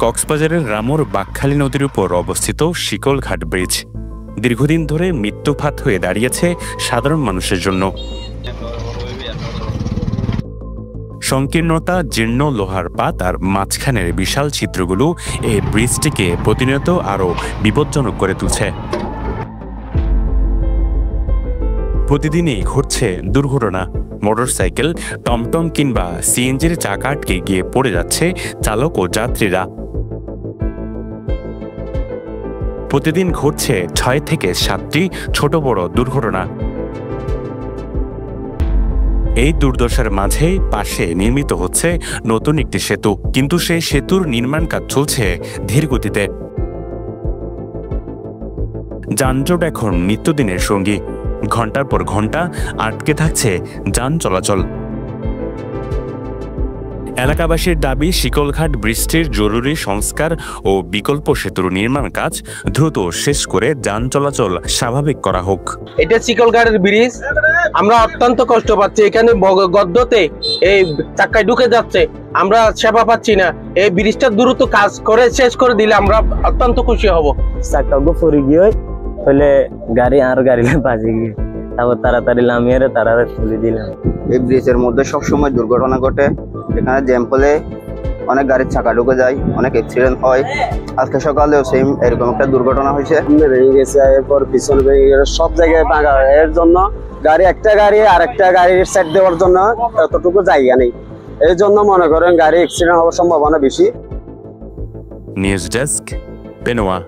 কক্সবাজারের রামুর বাকখালী নদীর উপর অবস্থিত শিকলঘাট ব্রিজ দীর্ঘদিন ধরে মৃত্যুফাত হয়ে দাঁড়িয়েছে সাধারণ মানুষের জন্য। সংকীর্ণতা, জীর্ণ লোহার পাত আর মাঝখানের বিশাল ছিদ্রগুলো এই ব্রিজটিকে প্রতিনিয়ত আরও বিপজ্জনক করে তুলছে। প্রতিদিনই ঘটছে দুর্ঘটনা। মোটরসাইকেল, টমটম কিংবা সিএনজির চাকা আটকে গিয়ে পড়ে যাচ্ছে চালক ও যাত্রীরা। প্রতিদিন ঘটছে 6 থেকে 7টি ছোট বড় দুর্ঘটনা। এই দুর্দশার মাঝেই পাশে নির্মিত হচ্ছে নতুন একটি সেতু, কিন্তু সেই সেতুর নির্মাণ কাজ চলছে ধীর গতিতে। যানজট এখন নিত্যদিনের সঙ্গী। ঘন্টার পর ঘন্টা আটকে থাকছে যান চলাচল। এলাকাবাসীর দাবি, শিকলঘাট ব্রিজটির জরুরি সংস্কার ও বিকল্প সেতুর নির্মাণ কাজ দ্রুত শেষ করে যান চলাচল স্বাভাবিক করা হোক। এটা শিকলঘাটের ব্রিজ, আমরা অত্যন্ত কষ্ট পাচ্ছি। এখানে গদ্যতে এই চাক্কায় ঢুকে যাচ্ছে, আমরা সেবা পাচ্ছি না। এই ব্রিজটা দ্রুত কাজ করে শেষ করে দিলে আমরা অত্যন্ত খুশি হব। চাক্কা পড়ে গিয়ে হলে গাড়ি বাজে গিয়ে তারপর তাড়াতাড়ি নামিয়ে তারা তুলে দিলাম। এই ব্রিজের মধ্যে সবসময় দুর্ঘটনা ঘটে। এখানে জ্যাম ফলে অনেক গাড়ির চাকা ঢুকে যায়, অনেক অ্যাক্সিডেন্ট হয়। আজকে সকালেও সেম এরকম একটা দুর্ঘটনা হয়েছে। ভেঙে গেছে, এরপর পিছনে ভেঙে গেছে, সব জায়গায় ভাঙা। এর জন্য একটা গাড়ি আরেকটা গাড়ির সাইড দেওয়ার জন্য ততটুকু জায়গা নেই। এই জন্য মনে করেন গাড়ি অ্যাক্সিডেন্ট হওয়ার সম্ভাবনা বেশি। News desk, Penowa.